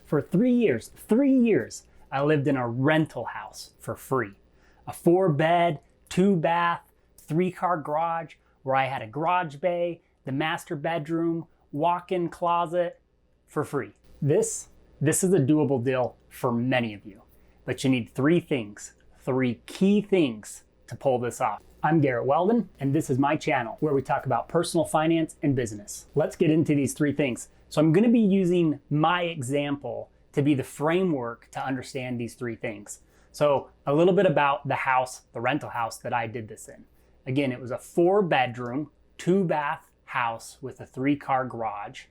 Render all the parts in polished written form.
For 3 years, I lived in a rental house for free. A 4-bed, 2-bath, 3-car garage where I had a garage bay, the master bedroom, walk-in closet for free. This is a doable deal for many of you, but you need 3 things, 3 key things to pull this off. I'm Garrett Weldon, and this is my channel where we talk about personal finance and business. Let's get into these 3 things. So I'm gonna be using my example to be the framework to understand these 3 things. So a little bit about the house, the rental house that I did this in. Again, it was a 4-bedroom, 2-bath house with a 3-car garage,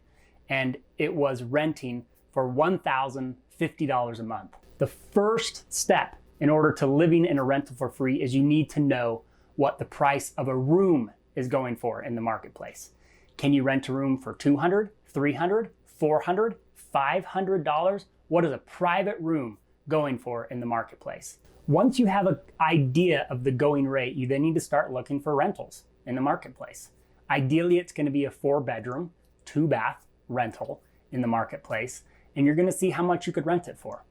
and it was renting for $1,050 a month. The first step in order to living in a rental for free is you need to know what the price of a room is going for in the marketplace. Can you rent a room for $200, $300, $400, $500? What is a private room going for in the marketplace? Once you have an idea of the going rate, you then need to start looking for rentals in the marketplace. Ideally, it's going to be a 4-bedroom, 2-bath rental in the marketplace, and you're going to see how much you could rent it for.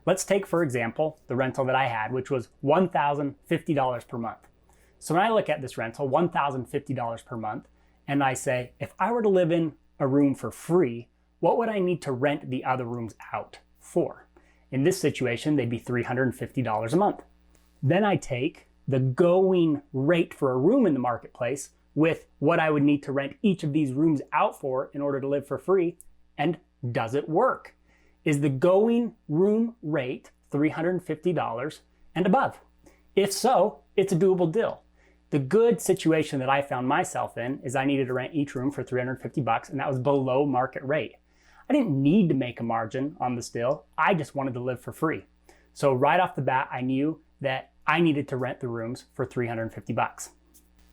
Let's take, for example, the rental that I had, which was $1,050 per month. So when I look at this rental, $1,050 per month, and I say, if I were to live in a room for free, what would I need to rent the other rooms out for? In this situation, they'd be $350 a month. Then I take the going rate for a room in the marketplace with what I would need to rent each of these rooms out for in order to live for free, and does it work? Is the going room rate $350 and above? If so, it's a doable deal. The good situation that I found myself in is I needed to rent each room for $350, and that was below market rate. I didn't need to make a margin on this deal. I just wanted to live for free. So right off the bat, I knew that I needed to rent the rooms for $350.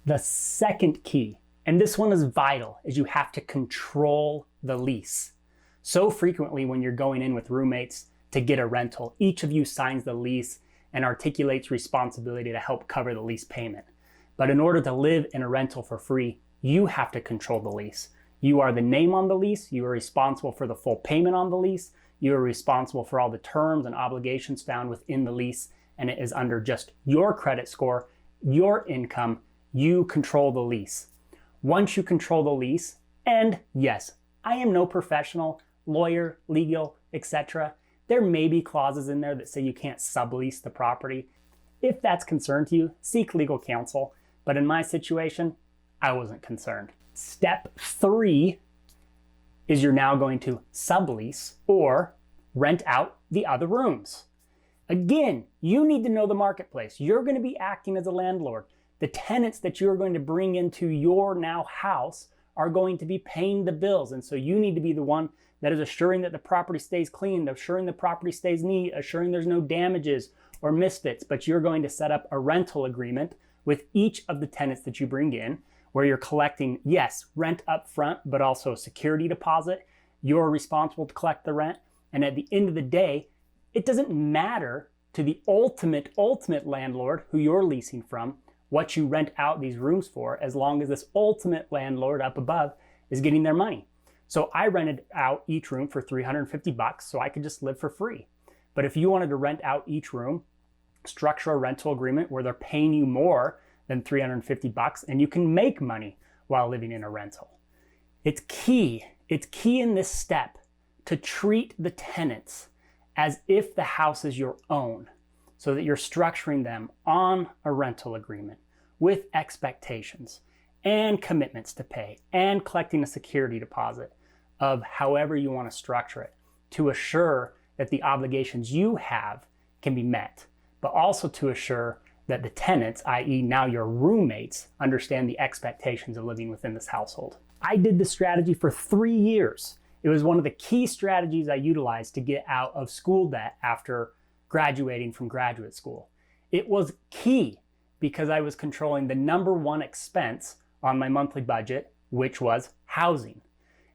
The second key, and this one is vital, is you have to control the lease. So frequently when you're going in with roommates to get a rental, each of you signs the lease and articulates responsibility to help cover the lease payment. But in order to live in a rental for free, you have to control the lease. You are the name on the lease, you are responsible for the full payment on the lease, you are responsible for all the terms and obligations found within the lease, and it is under just your credit score, your income, you control the lease. Once you control the lease, and yes, I am no professional, lawyer, legal, etc. There may be clauses in there that say you can't sublease the property. If that's concerned to you, seek legal counsel. But in my situation, I wasn't concerned. Step 3 is you're now going to sublease or rent out the other rooms. Again, you need to know the marketplace. You're going to be acting as a landlord. The tenants that you're going to bring into your now house are going to be paying the bills. And so you need to be the one that is assuring that the property stays clean, assuring the property stays neat, assuring there's no damages or misfits. But you're going to set up a rental agreement with each of the tenants that you bring in, where you're collecting, yes, rent up front, but also a security deposit. You're responsible to collect the rent. And at the end of the day, it doesn't matter to the ultimate landlord who you're leasing from what you rent out these rooms for, as long as this ultimate landlord up above is getting their money. So I rented out each room for $350 so I could just live for free. But if you wanted to rent out each room, structure a rental agreement where they're paying you more than $350 and you can make money while living in a rental. It's key in this step to treat the tenants as if the house is your own, so that you're structuring them on a rental agreement with expectations and commitments to pay and collecting a security deposit of however you want to structure it to assure that the obligations you have can be met, but also to assure that the tenants, i.e. now your roommates, understand the expectations of living within this household. I did this strategy for 3 years. It was one of the key strategies I utilized to get out of school debt after graduating from graduate school. It was key because I was controlling the number one expense on my monthly budget, which was housing.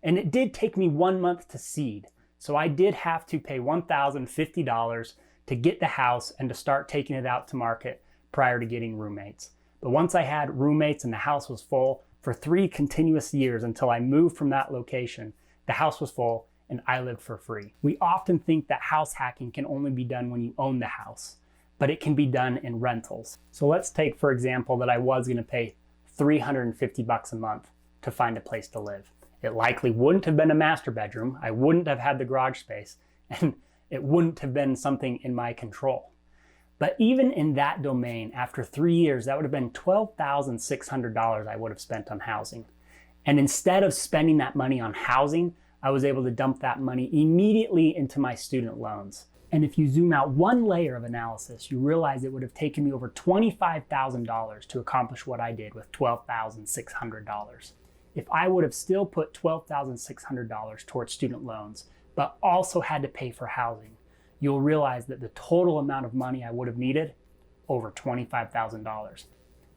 And it did take me 1 month to seed. So I did have to pay $1,050 to get the house and to start taking it out to market prior to getting roommates. But once I had roommates and the house was full for 3 continuous years until I moved from that location, the house was full and I lived for free. We often think that house hacking can only be done when you own the house, but it can be done in rentals. So let's take, for example, that I was gonna pay $350 a month to find a place to live. It likely wouldn't have been a master bedroom. I wouldn't have had the garage space, and it wouldn't have been something in my control. But even in that domain, after 3 years, that would have been $12,600 I would have spent on housing. And instead of spending that money on housing, I was able to dump that money immediately into my student loans. And if you zoom out one layer of analysis, you realize it would have taken me over $25,000 to accomplish what I did with $12,600. If I would have still put $12,600 towards student loans, but also had to pay for housing, you'll realize that the total amount of money I would have needed, over $25,000.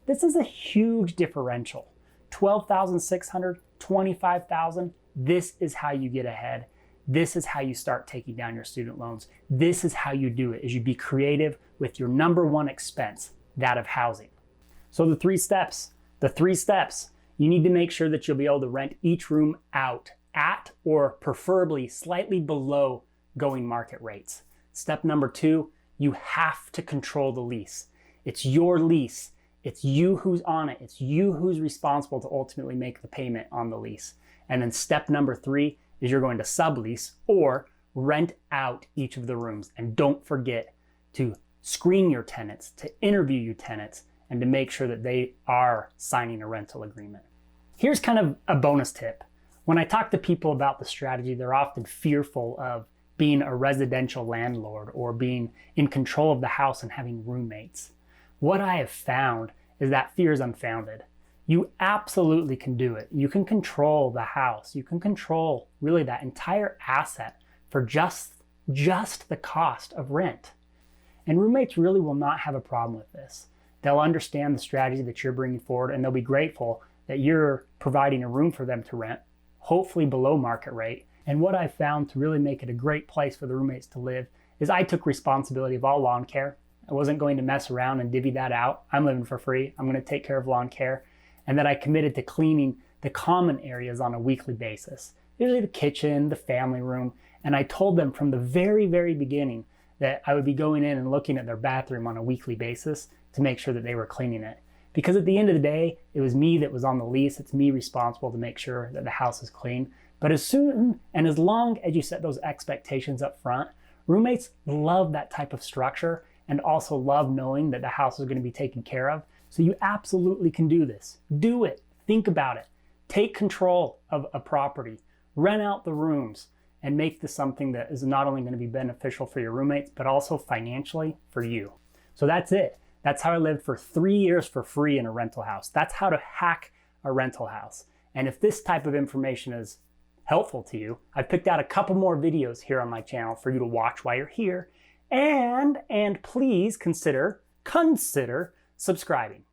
This is a huge differential. $12,600, $25,000, this is how you get ahead. This is how you start taking down your student loans. This is how you do it, is you be creative with your number one expense, that of housing. So the three steps, you need to make sure that you'll be able to rent each room out at or preferably slightly below going market rates. Step number 2, you have to control the lease. It's your lease. It's you who's on it. It's you who's responsible to ultimately make the payment on the lease. And then step number 3 is you're going to sublease or rent out each of the rooms. And don't forget to screen your tenants, to interview your tenants, and to make sure that they are signing a rental agreement. Here's kind of a bonus tip. When I talk to people about the strategy, they're often fearful of being a residential landlord or being in control of the house and having roommates. What I have found is that fear is unfounded. You absolutely can do it. You can control the house. You can control really that entire asset for just the cost of rent. And roommates really will not have a problem with this. They'll understand the strategy that you're bringing forward, and they'll be grateful that you're providing a room for them to rent, hopefully below market rate. And what I've found to really make it a great place for the roommates to live is I took responsibility of all lawn care. I wasn't going to mess around and divvy that out. I'm living for free. I'm going to take care of lawn care. And that I committed to cleaning the common areas on a weekly basis, usually the kitchen, the family room. And I told them from the very, very beginning that I would be going in and looking at their bathroom on a weekly basis to make sure that they were cleaning it. Because at the end of the day, it was me that was on the lease. It's me responsible to make sure that the house is clean. But as soon and as long as you set those expectations up front, roommates love that type of structure and also love knowing that the house is going to be taken care of. So you absolutely can do this. Do it. Think about it. Take control of a property. Rent out the rooms and make this something that is not only going to be beneficial for your roommates, but also financially for you. So that's it. That's how I lived for 3 years for free in a rental house. That's how to hack a rental house. And if this type of information is helpful to you, I've picked out a couple more videos here on my channel for you to watch while you're here. And please consider subscribing.